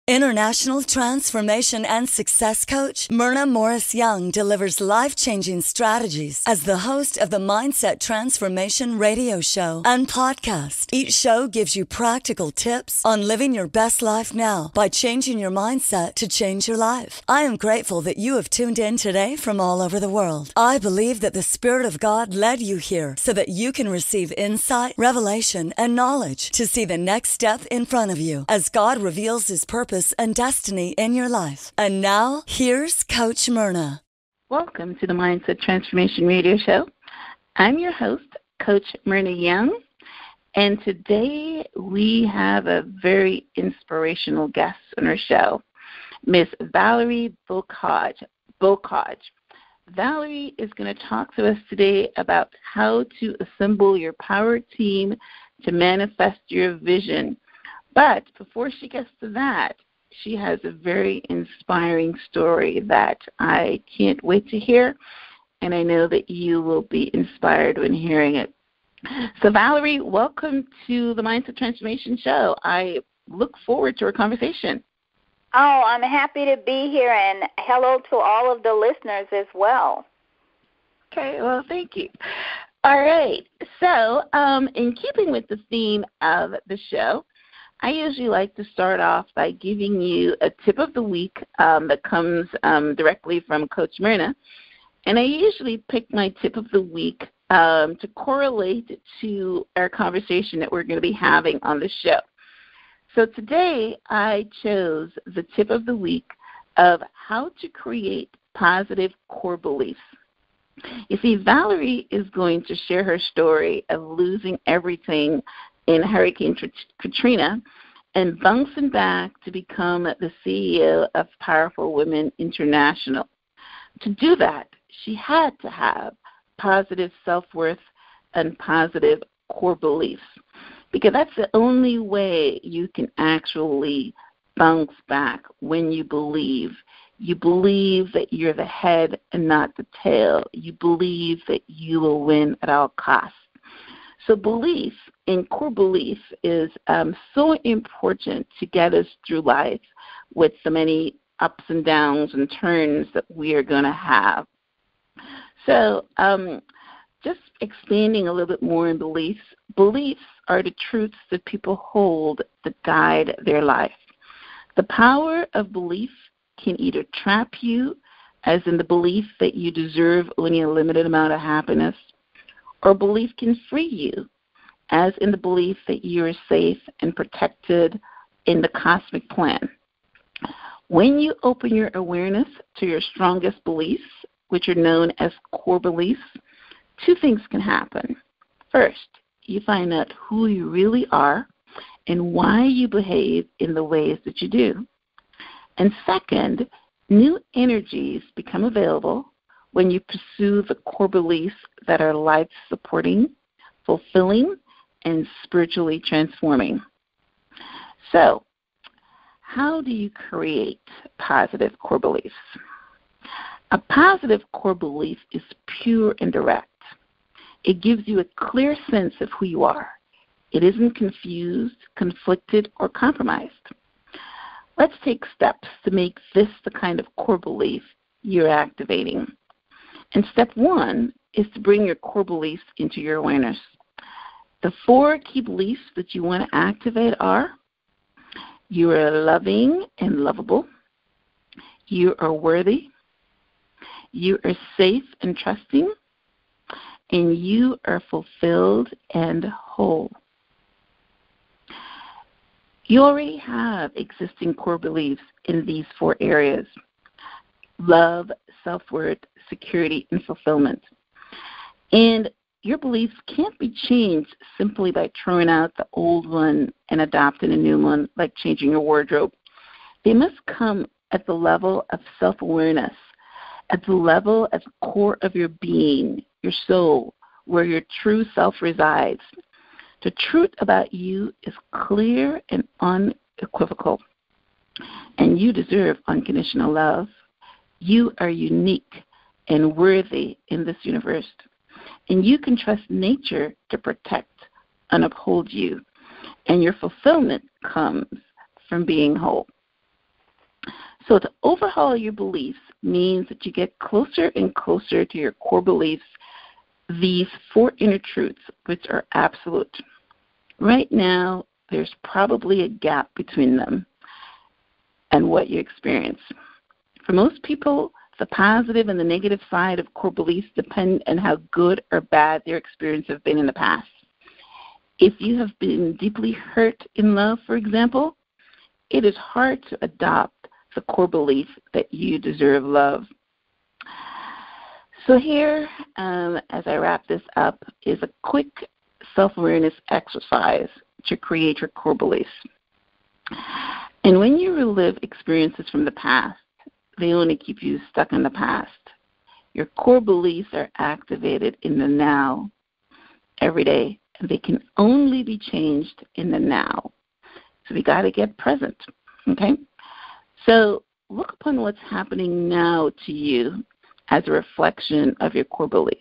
International transformation and success coach Myrna Morris-Young delivers life-changing strategies as the host of the Mindset Transformation radio show and podcast. Each show gives you practical tips on living your best life now by changing your mindset to change your life. I am grateful that you have tuned in today from all over the world. I believe that the Spirit of God led you here so that you can receive insight, revelation, and knowledge to see the next step in front of you as God reveals His purpose and destiny in your life. And now, here's Coach Myrna. Welcome to the Mindset Transformation Radio Show. I'm your host, Coach Myrna Young, and today we have a very inspirational guest on our show, Miss Valeri Bocage. Valerie is going to talk to us today about how to assemble your power team to manifest your vision. But before she gets to that, she has a very inspiring story that I can't wait to hear, and I know that you will be inspired when hearing it. So, Valerie, welcome to the Mindset Transformation Show. I look forward to our conversation. Oh, I'm happy to be here, and hello to all of the listeners as well. Okay, well, thank you. All right, so in keeping with the theme of the show, I usually like to start off by giving you a tip of the week that comes directly from Coach Myrna. And I usually pick my tip of the week to correlate to our conversation that we're going to be having on the show. So today I chose the tip of the week of how to create positive core beliefs. You see, Valerie is going to share her story of losing everything in Hurricane Katrina and bouncing back to become the CEO of Powerful Women International. To do that, she had to have positive self-worth and positive core beliefs, because that's the only way you can actually bounce back when you believe. You believe that you're the head and not the tail. You believe that you will win at all costs. So belief and core belief is so important to get us through life with the many ups and downs and turns that we are going to have. So just expanding a little bit more in beliefs. Beliefs are the truths that people hold that guide their life. The power of belief can either trap you, as in the belief that you deserve only a limited amount of happiness, or belief can free you, as in the belief that you are safe and protected in the cosmic plan. When you open your awareness to your strongest beliefs, which are known as core beliefs, two things can happen. First, you find out who you really are and why you behave in the ways that you do. And second, new energies become available when you pursue the core beliefs that are life-supporting, fulfilling, and spiritually transforming. So, how do you create positive core beliefs? A positive core belief is pure and direct. It gives you a clear sense of who you are. It isn't confused, conflicted, or compromised. Let's take steps to make this the kind of core belief you're activating. And step one is to bring your core beliefs into your awareness. The 4 key beliefs that you want to activate are: you are loving and lovable, you are worthy, you are safe and trusting, and you are fulfilled and whole. You already have existing core beliefs in these 4 areas: love, self-worth, security, and fulfillment. And your beliefs can't be changed simply by throwing out the old one and adopting a new one, like changing your wardrobe. They must come at the level of self-awareness, at the level at the core of your being, your soul, where your true self resides. The truth about you is clear and unequivocal, and you deserve unconditional love. You are unique and worthy in this universe, and you can trust nature to protect and uphold you, and your fulfillment comes from being whole. So to overhaul your beliefs means that you get closer and closer to your core beliefs, these 4 inner truths, which are absolute. Right now, there's probably a gap between them and what you experience. For most people, the positive and the negative side of core beliefs depend on how good or bad their experience have been in the past. If you have been deeply hurt in love, for example, it is hard to adopt the core belief that you deserve love. So here, as I wrap this up, is a quick self-awareness exercise to create your core beliefs. And when you relive experiences from the past, they only keep you stuck in the past. Your core beliefs are activated in the now every day, and they can only be changed in the now. So we got to get present, okay? So look upon what's happening now to you as a reflection of your core belief.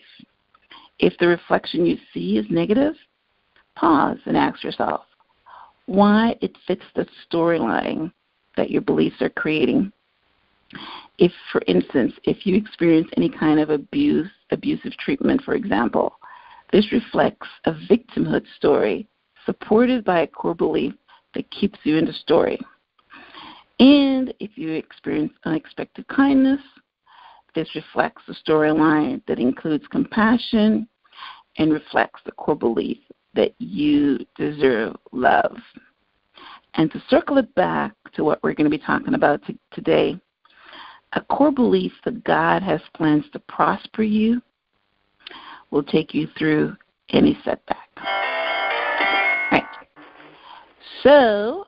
If the reflection you see is negative, pause and ask yourself why it fits the storyline that your beliefs are creating. If, for instance, if you experience any kind of abusive treatment, for example, this reflects a victimhood story supported by a core belief that keeps you in the story. And if you experience unexpected kindness, this reflects a storyline that includes compassion and reflects the core belief that you deserve love. And to circle it back to what we're going to be talking about today, a core belief that God has plans to prosper you will take you through any setback. All right. So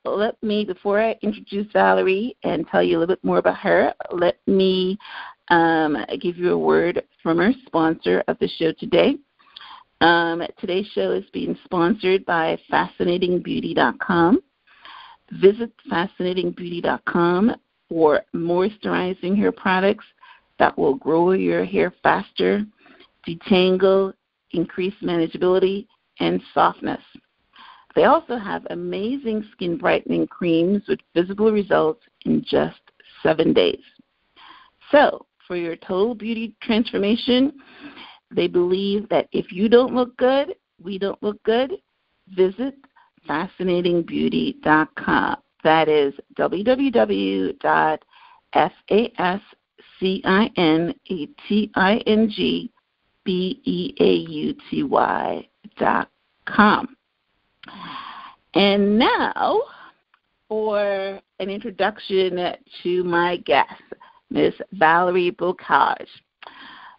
let me, before I introduce Valerie and tell you a little bit more about her, let me give you a word from our sponsor of the show today. Today's show is being sponsored by FascinatingBeauty.com. Visit FascinatingBeauty.com for moisturizing hair products that will grow your hair faster, detangle, increase manageability, and softness. They also have amazing skin brightening creams with visible results in just 7 days. So, for your total beauty transformation, they believe that if you don't look good, we don't look good. Visit FascinatingBeauty.com. That is www.FascinatingBeauty.com. And now for an introduction to my guest, Ms. Valeri Bocage.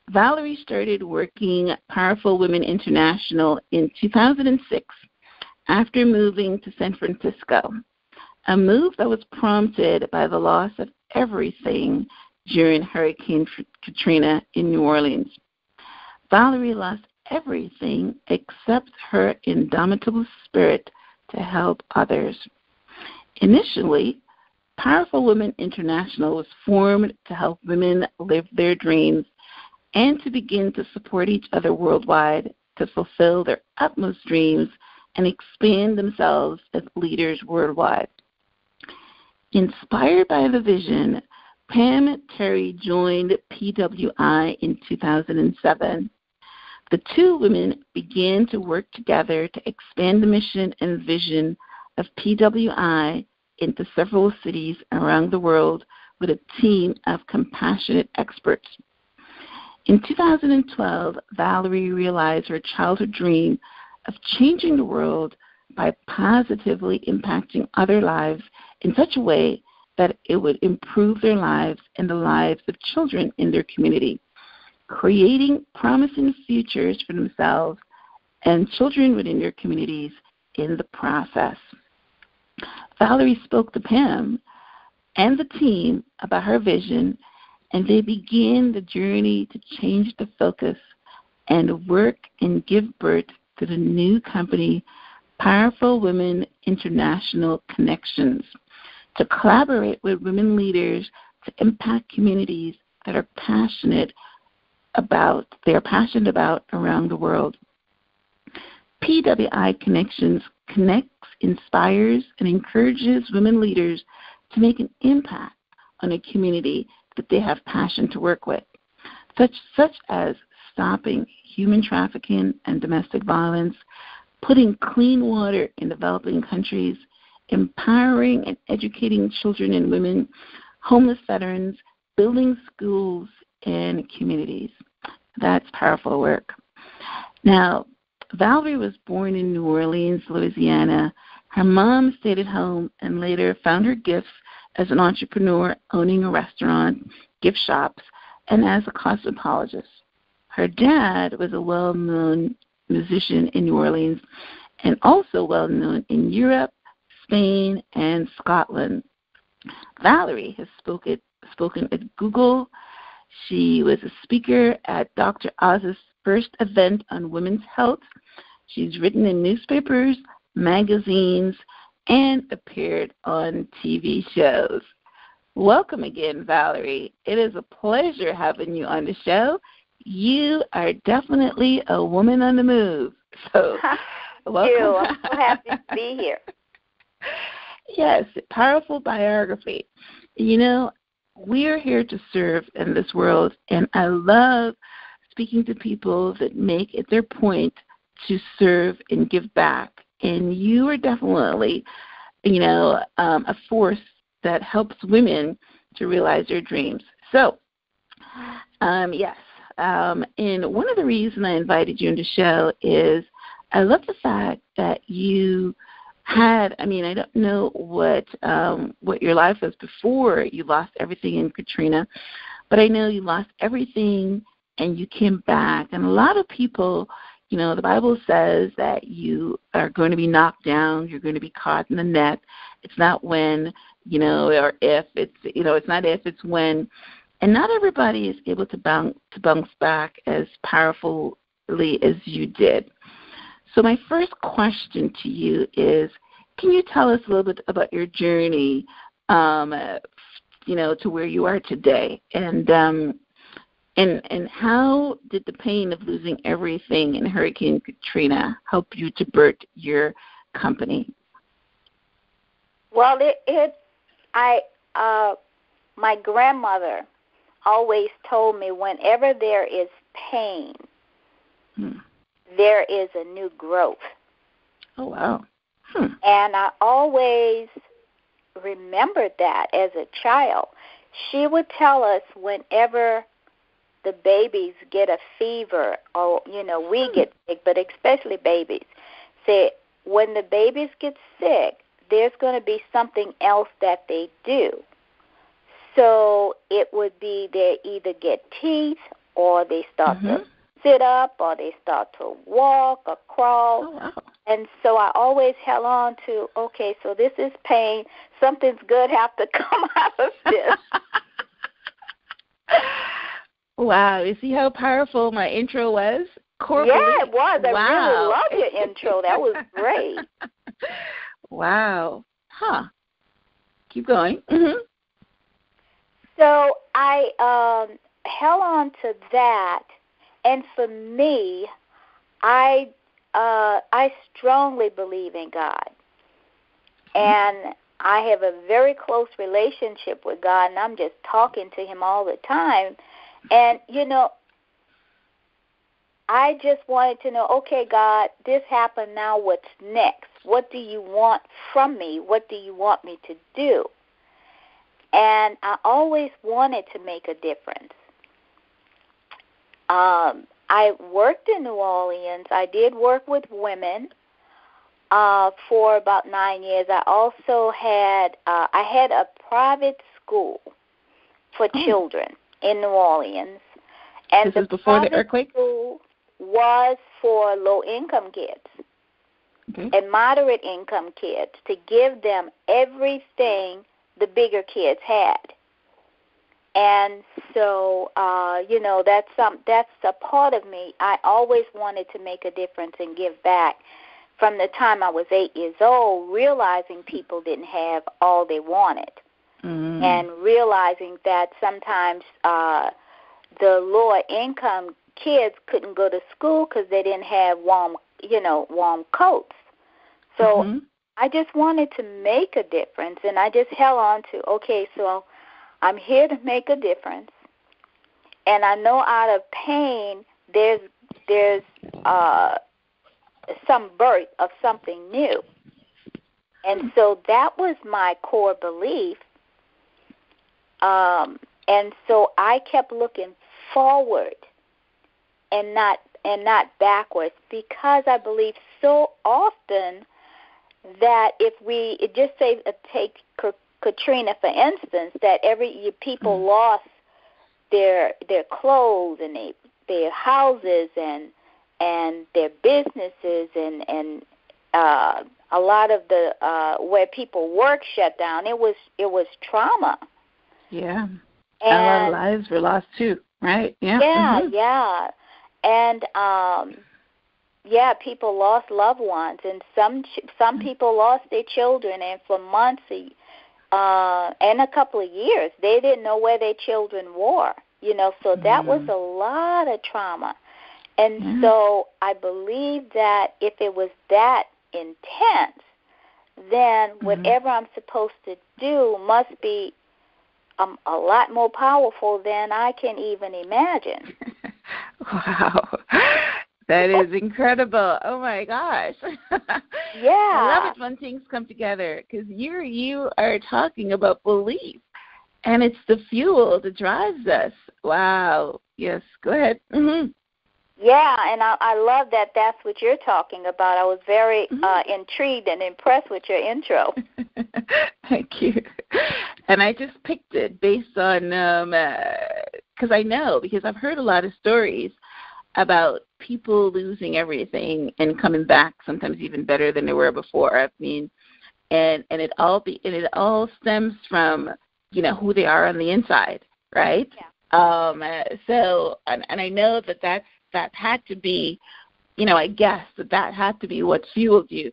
Valerie started working at Powerful Women International in 2006 after moving to San Francisco, a move that was prompted by the loss of everything during Hurricane Katrina in New Orleans. Valerie lost everything except her indomitable spirit to help others. Initially, Powerful Women International was formed to help women live their dreams and to begin to support each other worldwide to fulfill their utmost dreams and expand themselves as leaders worldwide. Inspired by the vision, Pam Terry joined PWI in 2007. The two women began to work together to expand the mission and vision of PWI into several cities around the world with a team of compassionate experts. In 2012, Valerie realized her childhood dream of changing the world by positively impacting other lives in such a way that it would improve their lives and the lives of children in their community, creating promising futures for themselves and children within their communities in the process. Valerie spoke to Pam and the team about her vision, and they began the journey to change the focus and work and give birth to the new company, Powerful Women International Connections, to collaborate with women leaders to impact communities that are passionate about around the world. PWI Connections connects, inspires, and encourages women leaders to make an impact on a community that they have passion to work with, such as stopping human trafficking and domestic violence, putting clean water in developing countries, empowering and educating children and women, homeless veterans, building schools and communities. That's powerful work. Now, Valerie was born in New Orleans, Louisiana. Her mom stayed at home and later found her gifts as an entrepreneur, owning a restaurant, gift shops, and as a cosmetologist. Her dad was a well-known musician in New Orleans and also well-known in Europe, Spain, and Scotland. Valerie has spoken at Google. She was a speaker at Dr. Oz's first event on women's health. She's written in newspapers, magazines, and appeared on TV shows. Welcome again, Valerie. It is a pleasure having you on the show. You are definitely a woman on the move. So, welcome. I'm so happy to be here. Yes, powerful biography. You know, we are here to serve in this world, and I love speaking to people that make it their point to serve and give back. And you are definitely, a force that helps women to realize their dreams. So, yes. And one of the reasons I invited you on the show is I love the fact that you had, I don't know what your life was before you lost everything in Katrina, but I know you lost everything and you came back. And a lot of people, the Bible says that you are going to be knocked down, you're going to be caught in the net. It's not when, or if. It's not if, it's when. And not everybody is able to bounce back as powerfully as you did. So my first question to you is, can you tell us a little bit about your journey, to where you are today, and how did the pain of losing everything in Hurricane Katrina help you to birth your company? Well, my grandmother always told me whenever there is pain, there is a new growth. Oh, wow. And I always remembered that as a child. She would tell us whenever the babies get a fever, or, we get sick, but especially babies, say when the babies get sick, there's going to be something else that they do. So it would be they either get teeth, or they start to sit up, or they start to walk or crawl. Oh, wow. And so I always held on to, okay, so this is pain. Something's good has to come out of this. Wow. You see how powerful my intro was? Core Yeah, belief. it was. I really Wow. loved your intro. That was great. Wow. Huh. Keep going. So I held on to that, and for me, I strongly believe in God, and I have a very close relationship with God, and I'm just talking to Him all the time. And, I just wanted to know, okay, God, this happened, now what's next? What do you want from me? What do you want me to do? And I always wanted to make a difference. I worked in New Orleans. I did work with women for about 9 years. I also had a private school for children in New Orleans. And this was before the earthquake? School was for low-income kids and moderate-income kids, to give them everything the bigger kids had. And so, that's a part of me. I always wanted to make a difference and give back. From the time I was 8 years old, realizing people didn't have all they wanted, and realizing that sometimes the lower income kids couldn't go to school because they didn't have warm coats. So I just wanted to make a difference, and I just held on to, okay, so I'm here to make a difference, and I know out of pain there's some birth of something new. And so that was my core belief. And so I kept looking forward and not backwards, because I believe so often that if we just say take Katrina for instance, that people lost their clothes and their houses and their businesses and a lot of the where people work shut down. It was trauma. Yeah. And a lot of lives were lost too, right? Yeah. Yeah, mm-hmm. yeah. And people lost loved ones, and some people lost their children, and for months and a couple of years, they didn't know where their children were. So that was a lot of trauma. And so I believe that if it was that intense, then whatever I'm supposed to do must be a lot more powerful than I can even imagine. Wow. That is incredible. Oh, my gosh. Yeah. I love it when things come together, because you are talking about belief, and it's the fuel that drives us. Wow. Yes, go ahead. Mm-hmm. Yeah, and I love that that's what you're talking about. I was very intrigued and impressed with your intro. Thank you. And I just picked it based on, because I've heard a lot of stories about people losing everything and coming back sometimes even better than they were before. I mean, and it all stems from, who they are on the inside, right? Yeah. So, and I know that had to be, I guess that had to be what fueled you.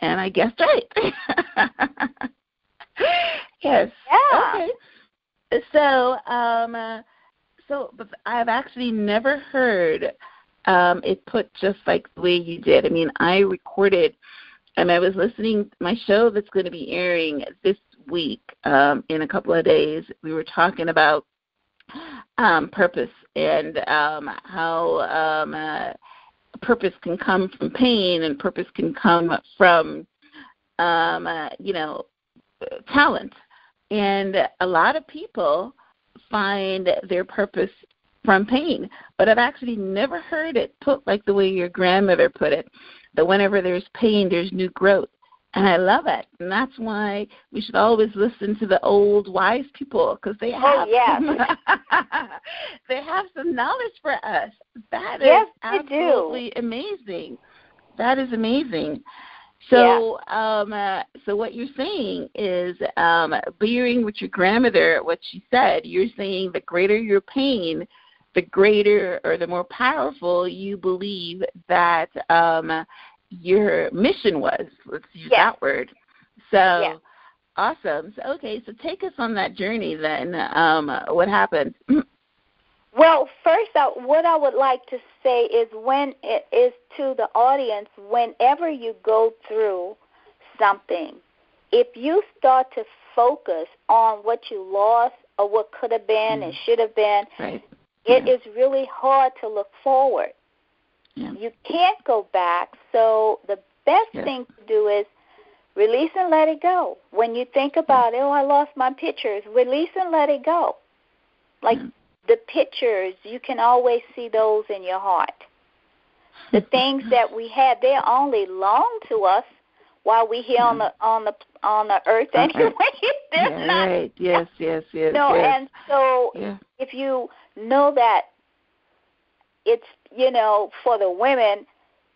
And I guessed right. Yes. Yeah. Okay. But I've actually never heard it put just like the way you did. I mean, I recorded, and I was listening to my show that's going to be airing this week in a couple of days. We were talking about purpose and how purpose can come from pain, and purpose can come from talent. And a lot of people find their purpose from pain, but I've actually never heard it put like the way your grandmother put it, that whenever there's pain, there's new growth. And I love it. And that's why we should always listen to the old wise people, because they have they have some knowledge for us. That is absolutely amazing. That is amazing. So so what you're saying is, bearing with your grandmother, what she said, you're saying the greater your pain, the greater or the more powerful you believe that your mission was. Let's use that word. So awesome. So, so take us on that journey then. What happened? Well, first, what I would like to say is to the audience, whenever you go through something, if you start to focus on what you lost or what could have been and should have been, it is really hard to look forward. Yeah. You can't go back, so the best thing to do is release and let it go. When you think about, I lost my pictures, release and let it go. Like the pictures, you can always see those in your heart. The things that we had, they're only loan to us while we're here on the earth anyway. They're not. Right. Yes. No, and so if you know that it's, for the women,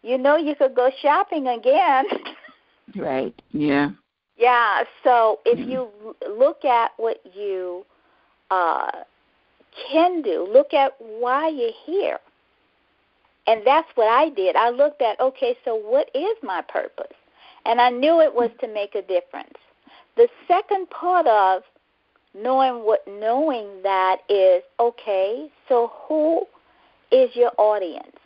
you could go shopping again. Right, yeah. Yeah, so if you look at what you can do, look at why you're here. And that's what I did. I looked at, so what is my purpose? And I knew it was to make a difference. The second part of knowing that is, so who is your audience?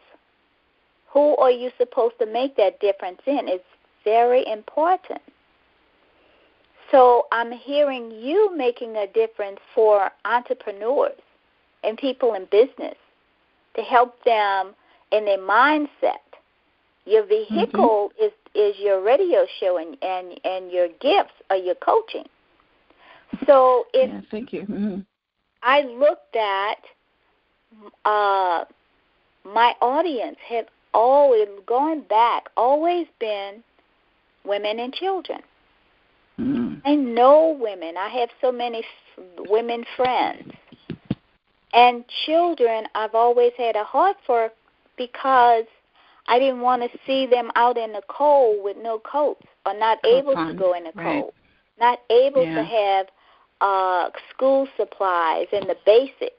Who are you supposed to make that difference in? It's very important. So I'm hearing you making a difference for entrepreneurs and people in business to help them in their mindset. Your vehicle is your radio show and your gifts are your coaching. So if thank you. I looked at my audience had always, going back, always been women and children. I know women. I have so many women friends. And children I've always had a heart for because I didn't want to see them out in the cold with no coats or not able to go in the cold, not able to have school supplies and the basics.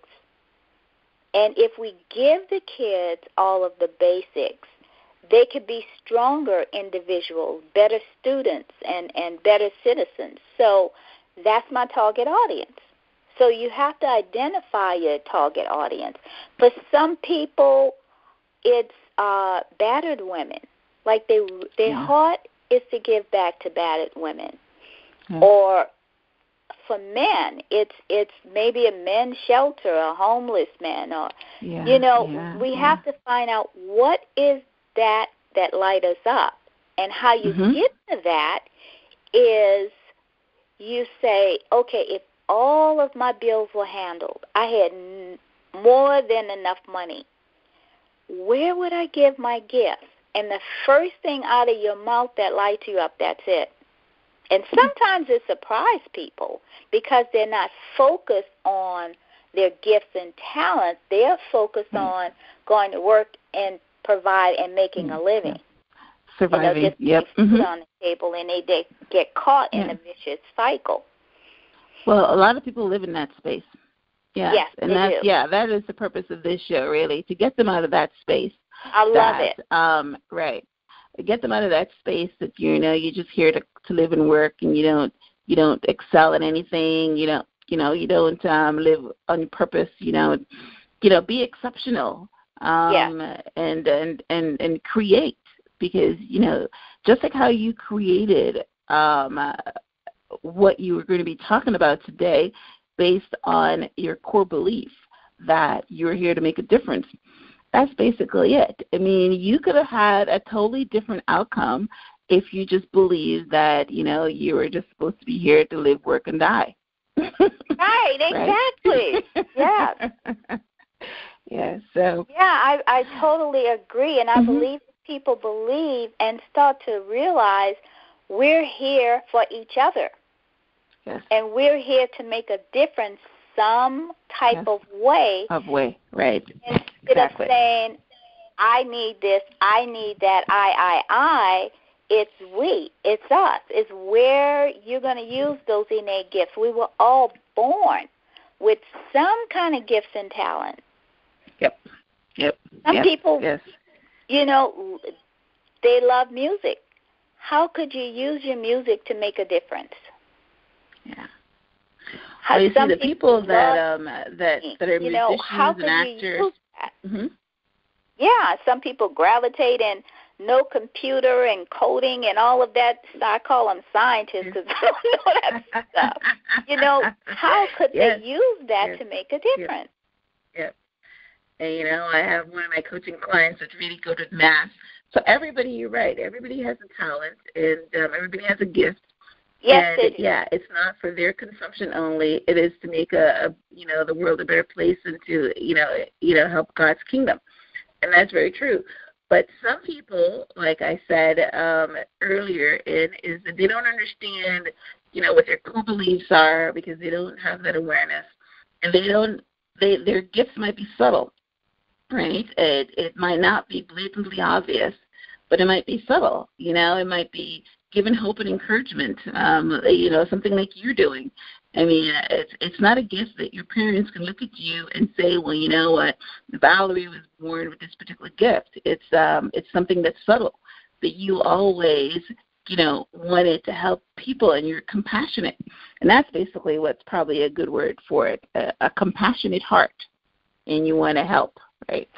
And if we give the kids all of the basics, they could be stronger individuals, better students, and better citizens. So that's my target audience. So you have to identify your target audience. For some people, it's battered women. Like their heart is to give back to battered women. Or for men, it's maybe a men's shelter, a homeless man, or we have to find out what is that light us up. And how you get to that is you say, okay, if all of my bills were handled, I had more than enough money, where would I give my gifts? And the first thing out of your mouth that lights you up, that's it. And sometimes it surprises people because they're not focused on their gifts and talents. They're focused on going to work and provide and making a living. Surviving, just food on the table, and they get caught in a vicious cycle. Well, a lot of people live in that space. Yes, and they do. That is the purpose of this show, really, to get them out of that space. I love it. Right. Get them out of that space that you're just here to live and work, and you don't excel at anything. You don't live on purpose. Be exceptional. And create, because just like how you created what you were going to be talking about today, based on your core belief that you're here to make a difference. That's basically it. I mean, you could have had a totally different outcome if you just believed that, you were just supposed to be here to live, work, and die. Right, exactly. Yeah. Yeah, so. Yeah, I totally agree, and I believe people believe and start to realize we're here for each other. Yes. And we're here to make a difference some type of way. Right. Instead of saying, I need this, I need that, I, it's we, it's us. It's where you're going to use those innate gifts. We were all born with some kind of gifts and talent. Yep. Some people, they love music. How could you use your music to make a difference? Yeah. Well, you see, the people that are musicians how could and actors. You use that? Yeah, some people gravitate in no computer and coding and all of that. I call them scientists because I don't know that stuff. How could they use that to make a difference? Yep. And, I have one of my coaching clients that's really good at math. So everybody, you're right, everybody has a talent, and everybody has a gift. Yes, and it's not for their consumption only. It is to make the world a better place and to help God's kingdom, and that's very true. But some people, like I said earlier, is that they don't understand what their core beliefs are because they don't have that awareness, and their gifts might be subtle, right? It might not be blatantly obvious, but it might be subtle. It might be giving hope and encouragement, something like you're doing. I mean, it's not a gift that your parents can look at you and say, well, you know what, Valerie was born with this particular gift. It's something that's subtle, that you always, wanted to help people, and you're compassionate. And that's basically what's probably a good word for it, a compassionate heart, and you want to help, right?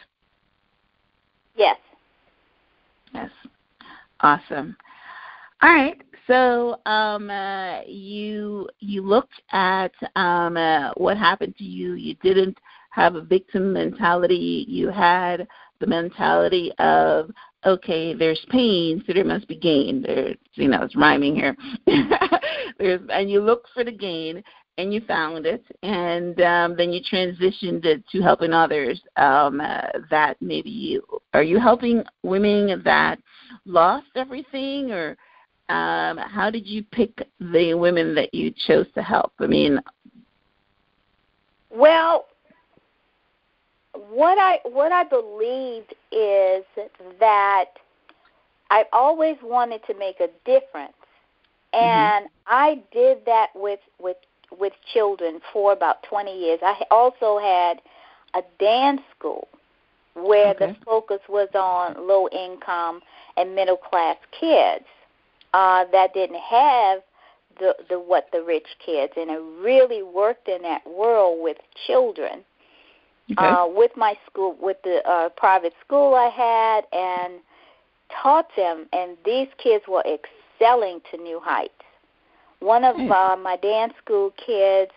Yes. Yes. Awesome. All right, So you looked at what happened to you. You didn't have a victim mentality. You had the mentality of, okay, there's pain, so there must be gain. There's, it's rhyming here. And you looked for the gain, and you found it, and then you transitioned it to helping others. That maybe are you helping women that lost everything, or how did you pick the women that you chose to help? Well, what I believed is that I always wanted to make a difference, and I did that with children for about 20 years. I also had a dance school where the focus was on low income and middle class kids that didn't have the rich kids, and I really worked in that world with children. With my school, with the private school I had, and taught them, and these kids were excelling to new heights. One of my dance school kids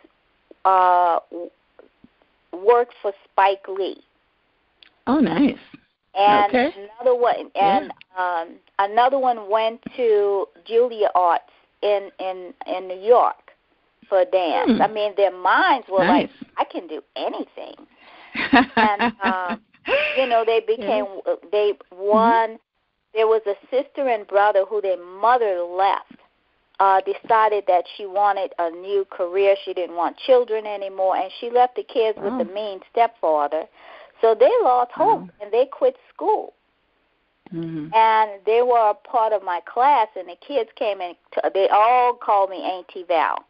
worked for Spike Lee. Oh, nice. And another one went to Juilliard in New York for dance. I mean, their minds were like, I can do anything. And they became there was a sister and brother who their mother left, decided that she wanted a new career. She didn't want children anymore, and she left the kids with the mean stepfather. So they lost hope, and they quit school. And they were a part of my class, and the kids came in. They all called me Auntie Val.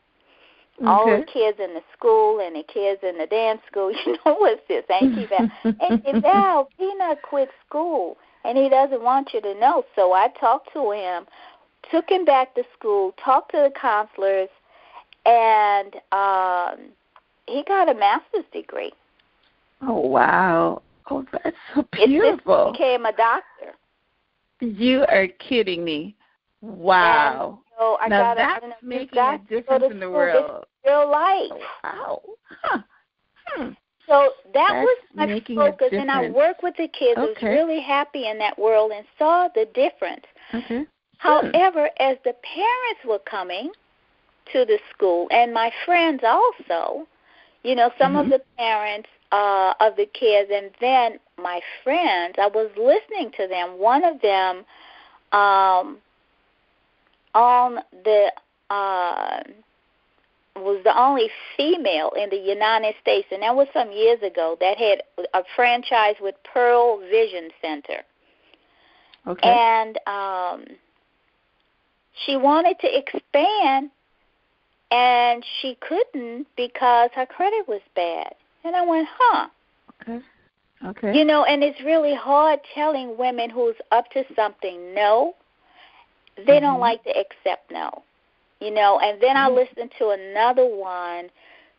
All the kids in the school and the kids in the dance school, what's this, Auntie Val? Auntie Val, Peanut quit school, and he doesn't want you to know. So I talked to him, took him back to school, talked to the counselors, and he got a master's degree. Oh, wow. Oh, that's so beautiful. He became a doctor. You are kidding me. Wow. So now that's making a difference in the world. It's real life. Oh, wow. So that was my focus, and I worked with the kids. I was really happy in that world and saw the difference. However, as the parents were coming to the school, and my friends also, some of the parents of the kids, and then my friends, I was listening to them. One of them was the only female in the United States, and that was some years ago, that had a franchise with Pearl Vision Center. And she wanted to expand, and she couldn't because her credit was bad. And I went, and it's really hard telling women who's up to something no. They don't like to accept no. And then I listened to another one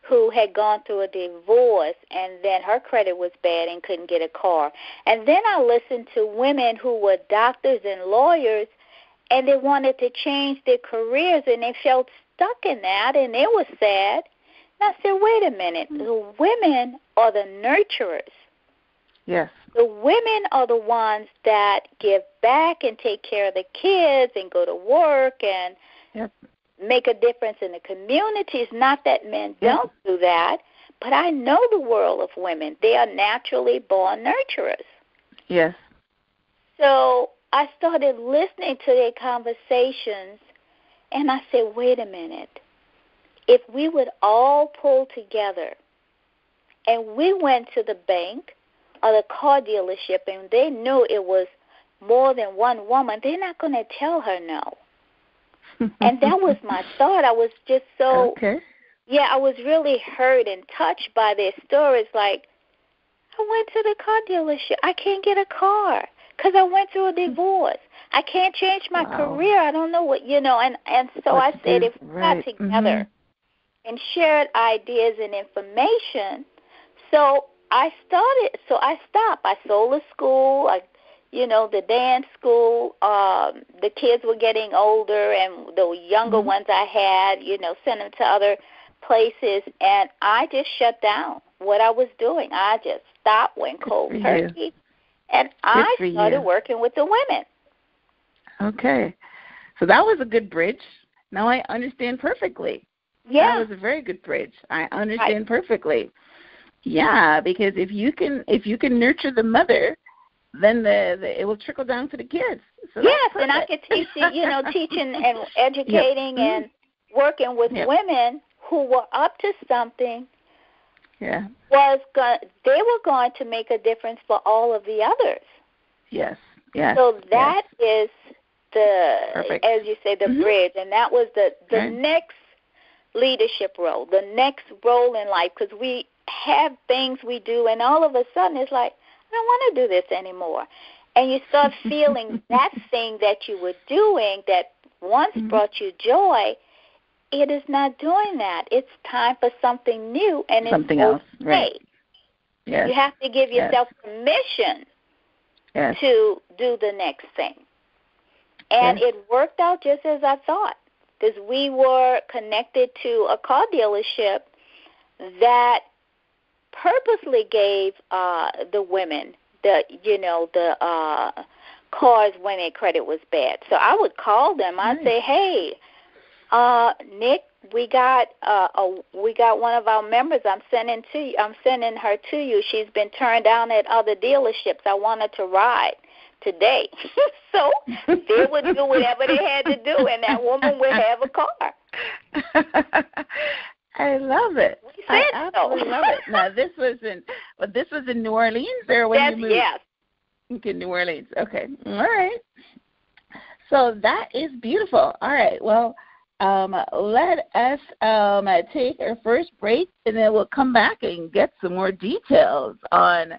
who had gone through a divorce, and then her credit was bad and couldn't get a car. And then I listened to women who were doctors and lawyers, and they wanted to change their careers, and they felt stuck in that, and they were sad. And I said, wait a minute, the women are the nurturers. Yes. The women are the ones that give back and take care of the kids and go to work and make a difference in the communities. Not that men don't do that, but I know the world of women. They are naturally born nurturers. Yes. So I started listening to their conversations, and I said, wait a minute. If we would all pull together and we went to the bank or the car dealership and they knew it was more than one woman, they're not going to tell her no. And that was my thought. I was just so, I was really hurt and touched by their stories. Like, I went to the car dealership. I can't get a car because I went through a divorce. I can't change my career. I don't know what, and so I said, if we got together and shared ideas and information, so I stopped. I sold the school. I the dance school, the kids were getting older, and the younger ones I had, sent them to other places, and I just shut down what I was doing. I just stopped, went cold turkey, and I started working with the women. Okay. So that was a good bridge. Now I understand perfectly. Yeah. That was a very good bridge. I understand perfectly. Yeah, because if you can nurture the mother, then it will trickle down to the kids. So yes, and I could teach, teaching and educating and working with women who were up to something. Yeah. They were going to make a difference for all of the others. Yes. Yes. So that is as you say, the bridge, and that was the next leadership role, the next role in life, because we have things we do, and all of a sudden it's like, I don't want to do this anymore. And you start feeling that thing that you were doing that once brought you joy, it is not doing that. It's time for something new, and something else. Right. Yes. You have to give yourself permission to do the next thing. And it worked out just as I thought, because we were connected to a car dealership that purposely gave the women the cars when their credit was bad. So I would call them. I'd say, "Hey, Nick, we got one of our members. I'm sending her to you. She's been turned down at other dealerships. I want her to ride today." So they would do whatever they had to do, and that woman would have a car. I love it. I absolutely love it. Now, this was in New Orleans, or when you moved? Yes. Okay, New Orleans. Okay, all right. So that is beautiful. All right. Well, let us take our first break, and then we'll come back and get some more details on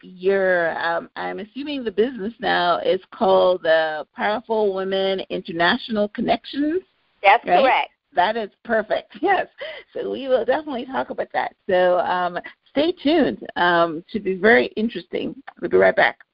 your. I'm assuming the business now is called Powerful Women International Connections. That's right? Correct. That is perfect. Yes. So we will definitely talk about that. So stay tuned. Should be very interesting. We'll be right back.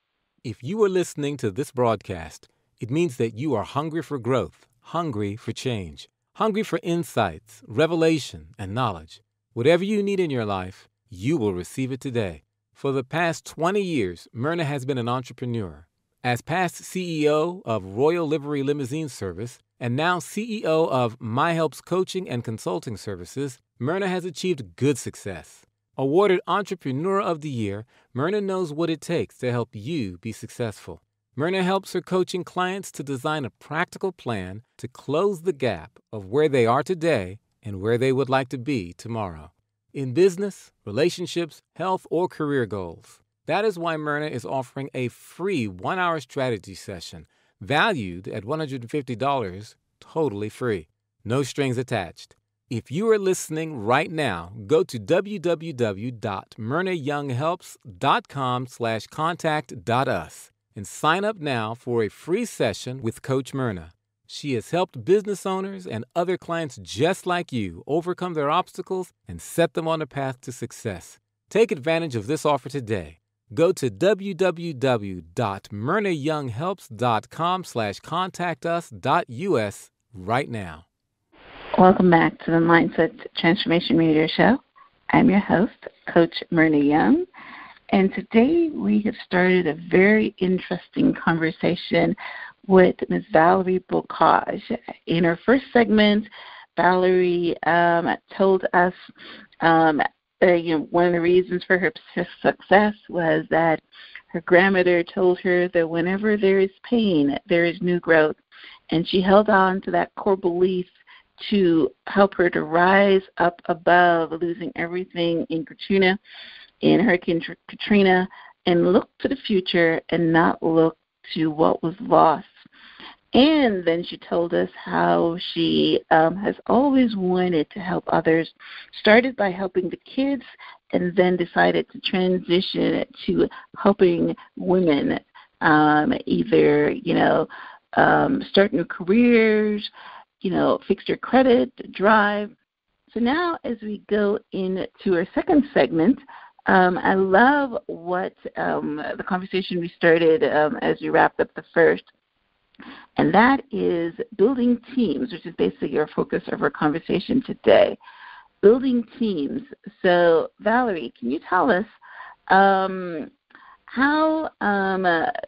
If you are listening to this broadcast, it means that you are hungry for growth, hungry for change, hungry for insights, revelation, and knowledge. Whatever you need in your life, you will receive it today. For the past 20 years, Myrna has been an entrepreneur. As past CEO of Royal Livery Limousine Service and now CEO of My Helps Coaching and Consulting Services, Myrna has achieved good success. Awarded Entrepreneur of the Year, Myrna knows what it takes to help you be successful. Myrna helps her coaching clients to design a practical plan to close the gap of where they are today and where they would like to be tomorrow. In business, relationships, health, or career goals. That is why Myrna is offering a free 1-hour strategy session valued at $150, totally free. No strings attached. If you are listening right now, go to www.myrnayounghelps.com/contact.us and sign up now for a free session with Coach Myrna. She has helped business owners and other clients just like you overcome their obstacles and set them on a path to success. Take advantage of this offer today. Go to www.myrnayounghelps.com/contactus.us right now. Welcome back to the Mindset Transformation Radio Show. I'm your host, Coach Myrna Young, and today we have started a very interesting conversation with Ms. Valeri Bocage. In her first segment, Valerie told us one of the reasons for her success was that her grandmother told her that whenever there is pain, there is new growth, and she held on to that core belief to help her to rise up above losing everything in Hurricane Katrina, and look to the future and not look to what was lost. And then she told us how she has always wanted to help others, started by helping the kids, and then decided to transition to helping women either, start new careers, fix their credit, drive. So now as we go into our second segment, I love what the conversation we started as we wrapped up the first, and that is building teams, which is basically our focus of our conversation today. Building teams. So, Valerie, can you tell us how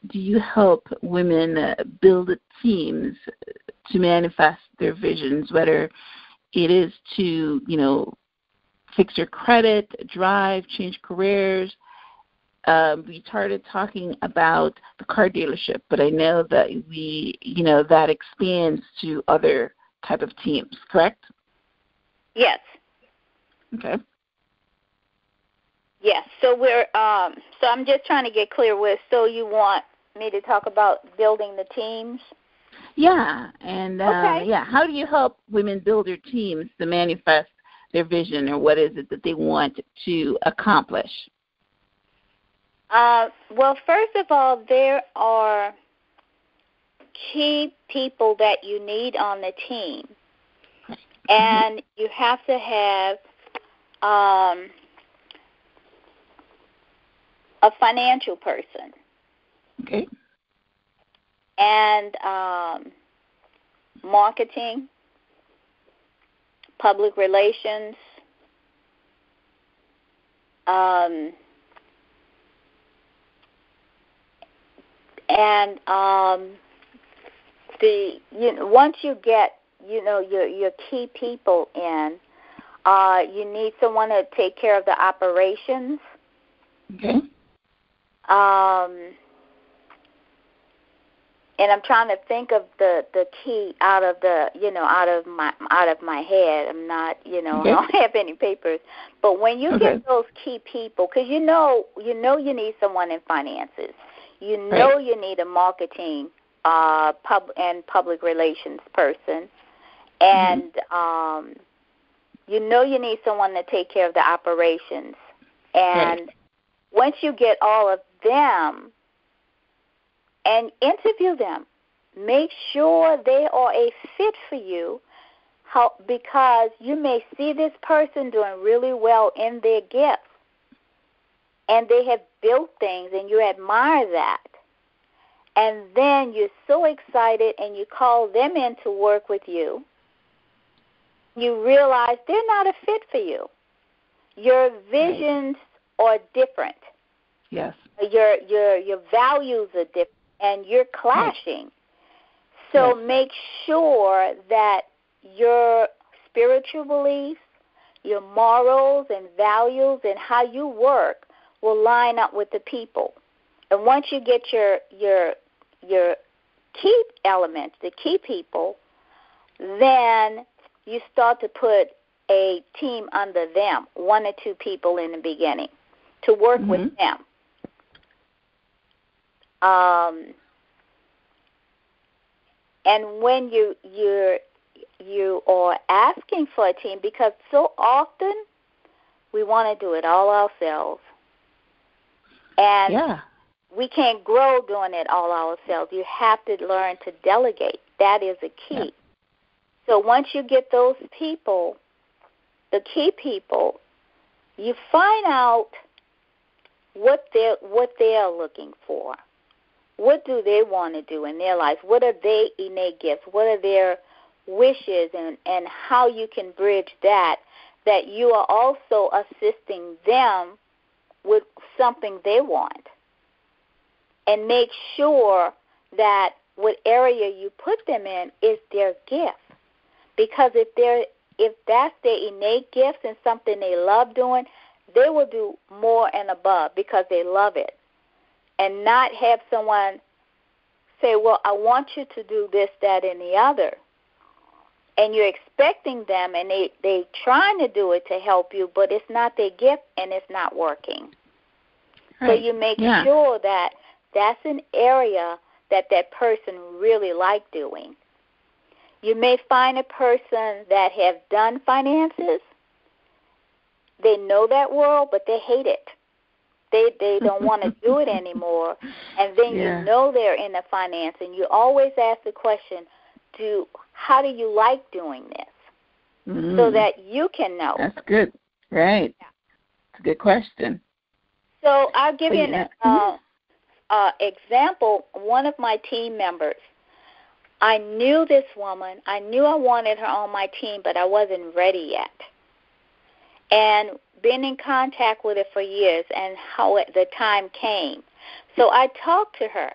do you help women build teams to manifest their visions, whether it is to, fix your credit, drive, change careers? We started talking about the car dealership, but I know that that expands to other type of teams, correct? Yes. Okay. Yes. So so I'm just trying to get clear with. So you want me to talk about building the teams? Yeah, and okay. How do you help women build their teams to manifest their vision, or what is it that they want to accomplish? Well, first of all, there are key people that you need on the team, and you have to have a financial person. Okay. And marketing, public relations, once you get your key people in, you need someone to take care of the operations. Okay. And I'm trying to think of the key out of my head. I'm not, Okay. I don't have any papers. But when you get those key people, because you need someone in finances. You need a marketing public relations person. And you need someone to take care of the operations. And once you get all of them, and interview them, make sure they are a fit for you, because you may see this person doing really well in their gifts, and they have built things, and you admire that. And then you're so excited, and you call them in to work with you. You realize they're not a fit for you. Your visions are different. Yes. Your values are different, and you're clashing. So make sure that your spiritual beliefs, your morals and values, and how you work will line up with the people. And once you get your key elements, the key people, then you start to put a team under them, 1 or 2 people in the beginning, to work with them. And when you are asking for a team, because so often we want to do it all ourselves, and we can't grow doing it all ourselves. You have to learn to delegate. That is a key. Yeah. So once you get those people, the key people, you find out what they're looking for. What do they want to do in their life? What are their innate gifts? What are their wishes, and how you can bridge that you are also assisting them with something they want. And make sure that what area you put them in is their gift. Because if that's their innate gifts and something they love doing, they will do more and above because they love it. And not have someone say, well, I want you to do this, that, and the other. And you're expecting them, and they trying to do it to help you, but it's not their gift, and it's not working. Right. So you make sure that that's an area that person really like doing. You may find a person that have done finances. They know that world, but they hate it. They don't want to do it anymore. And then you know they're in the finance, and you always ask the question, how do you like doing this? So that you can know. That's good. Right. Yeah. That's a good question. So I'll give you an example. One of my team members, I knew this woman. I knew I wanted her on my team, but I wasn't ready yet. And been in contact with her for years, and how the time came. So I talked to her,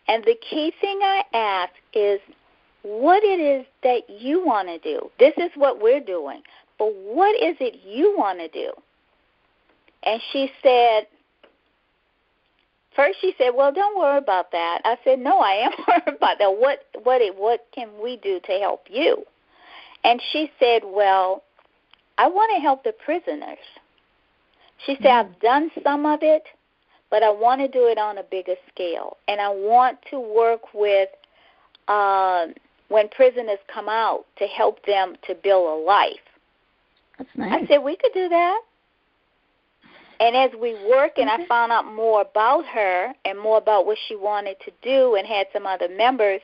and the key thing I asked is, what it is that you want to do. This is what we're doing, but what is it you want to do? And she said, first she said, well, don't worry about that. I said, no, I am worried about that. What can we do to help you? And she said, well, I want to help the prisoners. She said, I've done some of it, but I want to do it on a bigger scale. And I want to work with when prisoners come out to help them to build a life. That's nice. I said, we could do that. And as we work and I found out more about her and more about what she wanted to do and had some other members,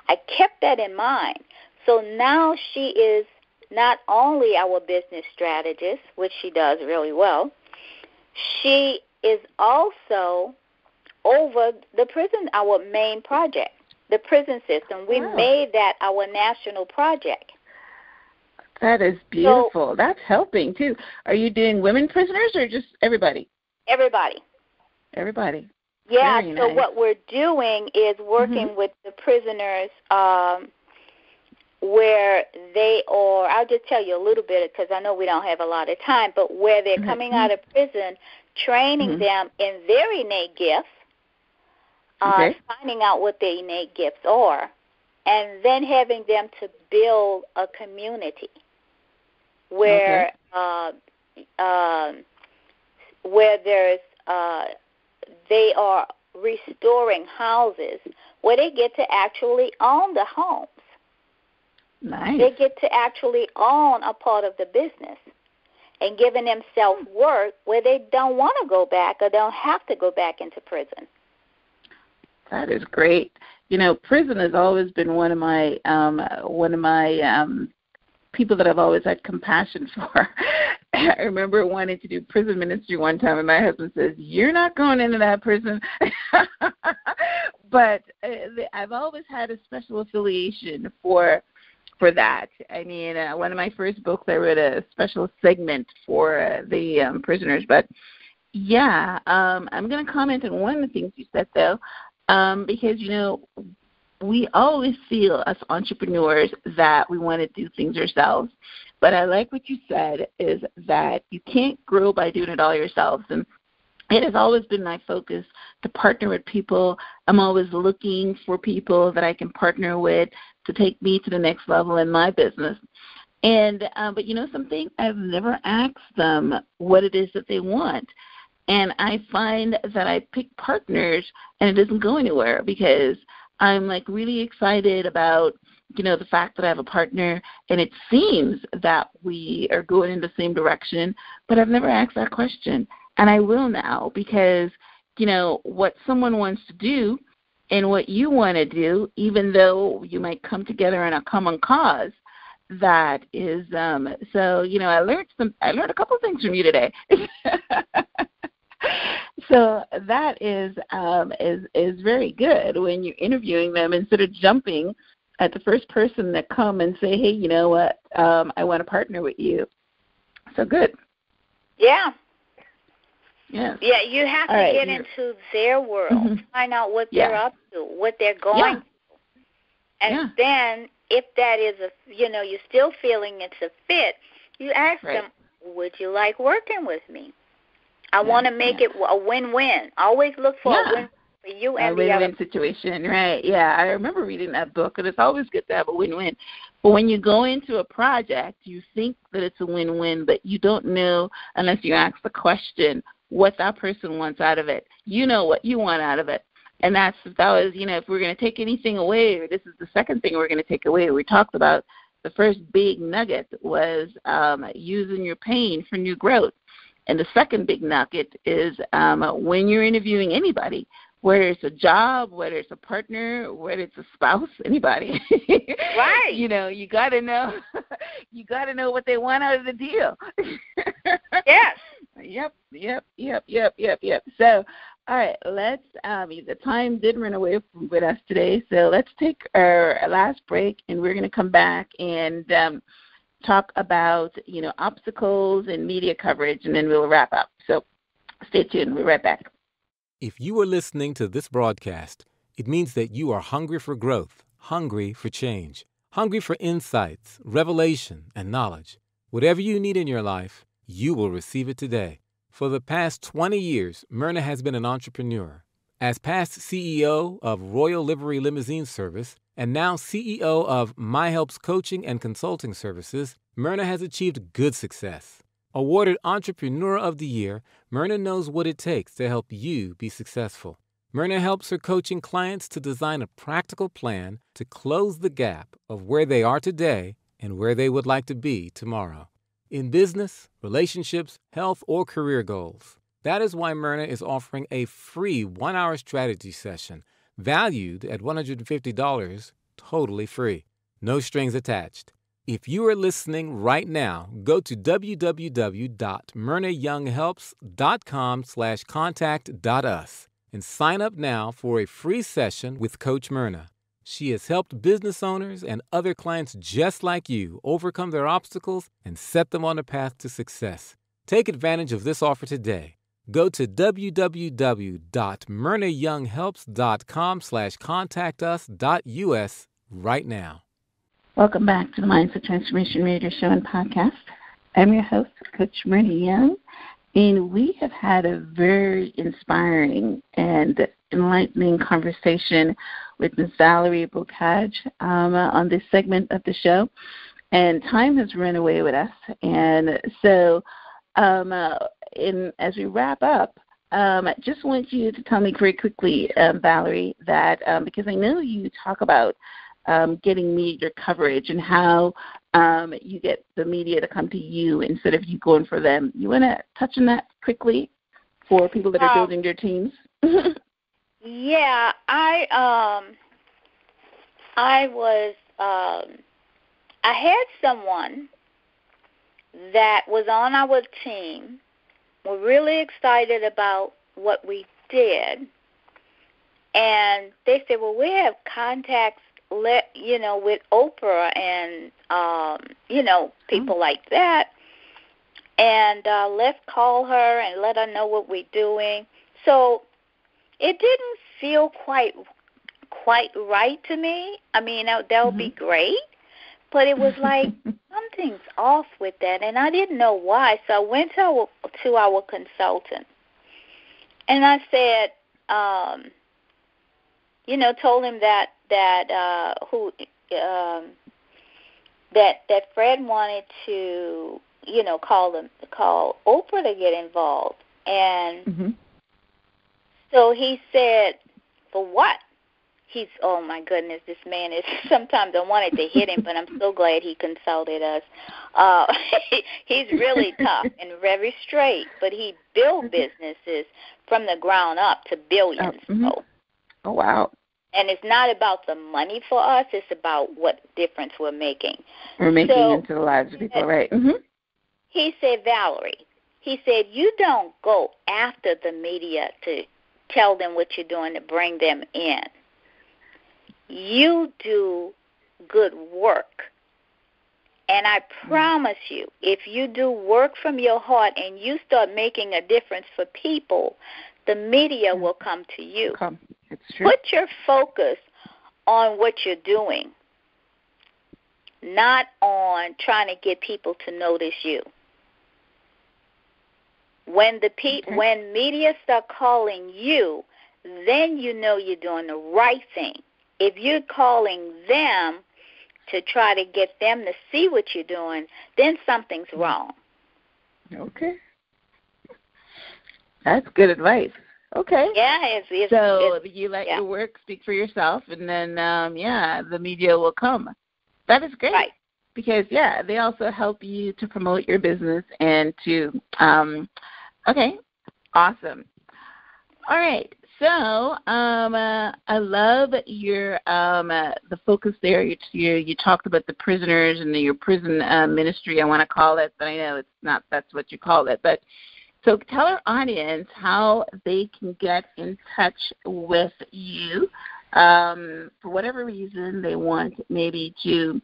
I kept that in mind. So now she is not only our business strategist, which she does really well, she is also over the prison, our main project, the prison system. We made that our national project. That is beautiful. So, that's helping, too. Are you doing women prisoners or just everybody? Everybody. Everybody. Yeah, Very so nice. what we're doing is working with the prisoners where they are, I'll just tell you a little bit because I know we don't have a lot of time, but where they're coming out of prison, training them in their innate gifts, finding out what their innate gifts are, and then having them to build a community where where there's they are restoring houses where they get to actually own the homes. Nice. They get to actually own a part of the business and giving them self-worth where they don't want to go back or don't have to go back into prison. That is great. You know, prison has always been one of my people that I've always had compassion for. I remember wanting to do prison ministry one time, and my husband says, "You're not going into that prison." But I've always had a special affiliation for that. I mean, one of my first books, I wrote a special segment for the prisoners. But, yeah, I'm going to comment on one of the things you said, though, because, you know, we always feel as entrepreneurs that we want to do things ourselves. But I like what you said is that you can't grow by doing it all yourselves. And it has always been my focus to partner with people. I'm always looking for people that I can partner with to take me to the next level in my business. And but you know something? I've never asked them what it is that they want. And I find that I pick partners and it doesn't go anywhere because I'm like really excited about, you know, the fact that I have a partner and it seems that we are going in the same direction, but I've never asked that question. And I will now because, you know, what someone wants to do and what you want to do, even though you might come together in a common cause, that is, so, you know, I learned a couple things from you today. So that is very good when you're interviewing them instead of jumping at the first person that come and say, hey, you know what, I want to partner with you. So good. Yeah. Yes. Yeah, you have to get into their world, find out what they're up to, what they're going through. And then if that is you're still feeling it's a fit, you ask them, would you like working with me? I want to make it a win-win. Always look for a win for you and the other. A win-win situation, right. Yeah, I remember reading that book, and it's always good to have a win-win. But when you go into a project, you think that it's a win-win, but you don't know unless you ask the question what that person wants out of it. You know what you want out of it. And that was, you know, if we're going to take anything away, or this is the second thing we're going to take away. We talked about the first big nugget was using your pain for new growth. And the second big nugget is when you're interviewing anybody, whether it's a job, whether it's a partner, whether it's a spouse, anybody. Right. You know, you got to know what they want out of the deal. Yes. Yep. So, all right, let's, the time did run away with us today, so let's take our last break, and we're going to come back and talk about, obstacles and media coverage, and then we'll wrap up. So stay tuned. We'll be right back. If you are listening to this broadcast, it means that you are hungry for growth, hungry for change, hungry for insights, revelation, and knowledge. Whatever you need in your life, you will receive it today. For the past 20 years, Myrna has been an entrepreneur. As past CEO of Royal Livery Limousine Service and now CEO of My Helps Coaching and Consulting Services, Myrna has achieved good success. Awarded Entrepreneur of the Year, Myrna knows what it takes to help you be successful. Myrna helps her coaching clients to design a practical plan to close the gap of where they are today and where they would like to be tomorrow. In business, relationships, health, or career goals. That is why Myrna is offering a free 1-hour strategy session valued at $150, totally free. No strings attached. If you are listening right now, go to www.myrnayounghelps.com/contact.us and sign up now for a free session with Coach Myrna. She has helped business owners and other clients just like you overcome their obstacles and set them on a path to success. Take advantage of this offer today. Go to www.myrnayounghelps.com/contactus.us right now. Welcome back to the Mindset Transformation Radio Show and Podcast. I'm your host, Coach Myrna Young, and we have had a very inspiring and enlightening conversation with Ms. Valeri Bocage on this segment of the show, and time has run away with us. And so as we wrap up, I just want you to tell me very quickly, Valerie, that because I know you talk about getting media coverage and how you get the media to come to you instead of you going for them. You want to touch on that quickly for people that are building their teams? Yeah, I had someone that was on our team. We're really excited about what we did, and they said, "Well, we have contacts, with Oprah and people like that, and let's call her and let her know what we're doing." So it didn't feel quite right to me. I mean, that would be great, but it was like something's off with that, and I didn't know why. So I went to our consultant, and I said, told him that Fred wanted to, call Oprah to get involved, and so he said, "For what?" Oh my goodness, this man is, sometimes I wanted to hit him, but I'm so glad he consulted us. He's really tough and very straight, but he built businesses from the ground up to billions. Oh, wow. And it's not about the money for us, it's about what difference we're making. We're making into the lives of people, right? He said, "Valerie," he said, "you don't go after the media to tell them what you're doing to bring them in. You do good work. And I promise you, if you do work from your heart and you start making a difference for people, the media will come to you. It's true. Put your focus on what you're doing, not on trying to get people to notice you. When when media start calling you, then you know you're doing the right thing. If you're calling them to try to get them to see what you're doing, then something's wrong." Okay. That's good advice. Okay. Yeah. So you let your work speak for yourself, and then, the media will come. That is great. Right. Because, they also help you to promote your business and to, okay, awesome. All right. So I love your the focus there. You talked about the prisoners and your prison ministry, I want to call it, but I know it's not. That's what you call it. But So tell our audience how they can get in touch with you for whatever reason they want, maybe to,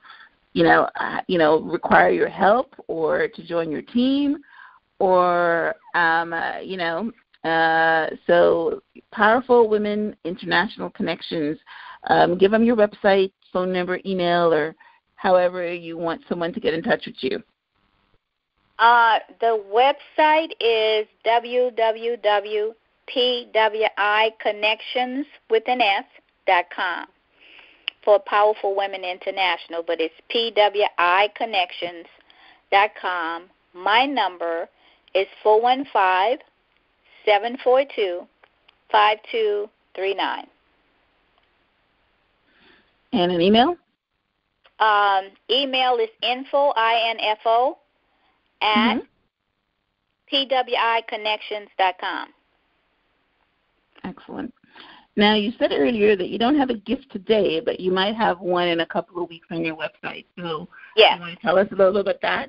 require your help or to join your team, or so Powerful Women International Connections. Give them your website, phone number, email, or however you want someone to get in touch with you. The website is www.pwiconnections.com for Powerful Women International, but it's pwiconnections.com. My number is 415-742-5239. And an email? Email is info, I-N-F-O, at pwiconnections.com. Excellent. Now, you said earlier that you don't have a gift today, but you might have one in a couple of weeks on your website. So yeah. You want to tell us a little bit about that,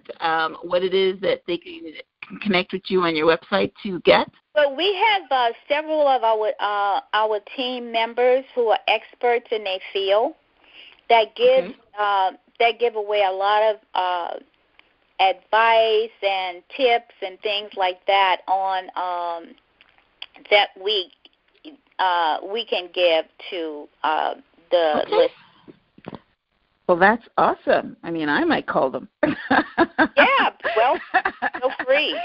what it is that they can connect with you on your website to get? Well, we have several of our team members who are experts in their field that give away a lot of advice and tips and things like that on that we can give to the listeners. Well, that's awesome. I mean, I might call them. Yeah, well, feel free.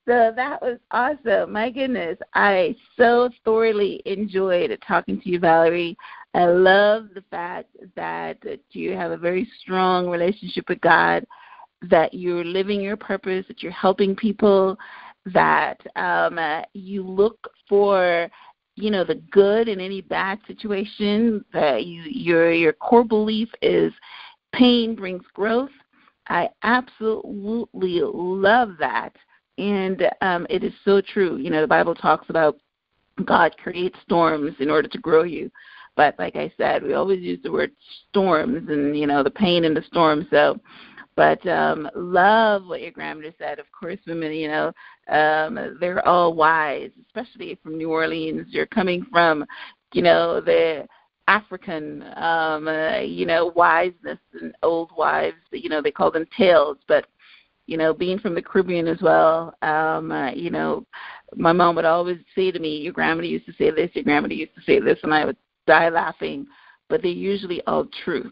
So that was awesome. My goodness, I so thoroughly enjoyed talking to you, Valerie. I love the fact that you have a very strong relationship with God, that you're living your purpose, that you're helping people, that you look for, the good in any bad situation, that your core belief is pain brings growth. I absolutely love that. And it is so true. The Bible talks about God creates storms in order to grow you. But like I said, we always use the word storms and, the pain in the storm. So, but love what your grandmother said. Of course, women, they're all wise, especially from New Orleans. You're coming from, the African, wiseness and old wives. They call them tales. But, being from the Caribbean as well, my mom would always say to me, your grandmother used to say this, your grandmother used to say this, and I would die laughing, but they're usually all true.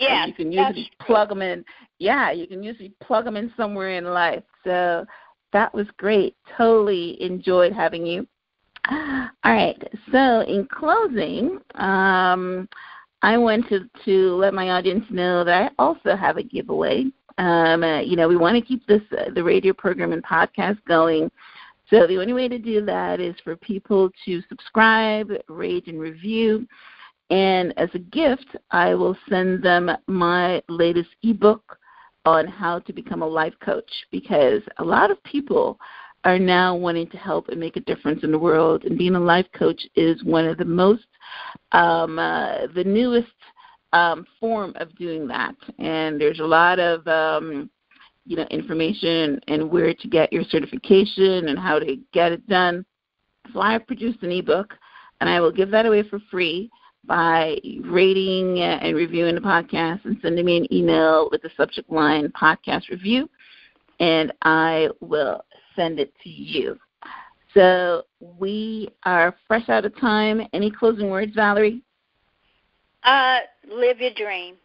Yeah, you can usually plug them in. Yeah, you can usually plug them in somewhere in life. So that was great. Totally enjoyed having you. All right. So in closing, I wanted to let my audience know that I also have a giveaway. We want to keep the radio program and podcast going. So the only way to do that is for people to subscribe, rate, and review. And as a gift, I will send them my latest ebook on how to become a life coach, because a lot of people are now wanting to help and make a difference in the world. And being a life coach is one of the most, the newest form of doing that. And there's a lot of information and where to get your certification and how to get it done. So I have produced an ebook, and I will give that away for free by rating and reviewing the podcast and sending me an email with the subject line podcast review, and I will send it to you. So we are fresh out of time. Any closing words, Valerie? Live your dream.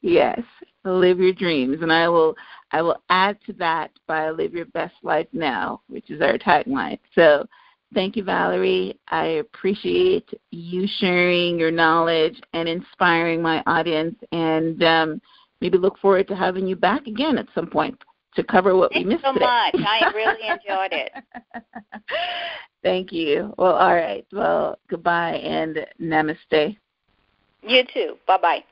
Yes, live your dreams. And I will add to that by live your best life now, which is our tagline. So thank you, Valerie. I appreciate you sharing your knowledge and inspiring my audience, and maybe look forward to having you back again at some point to cover what we missed today. Thanks so much. I really enjoyed it. Thank you. Well, all right. Well, goodbye and namaste. You too. Bye-bye.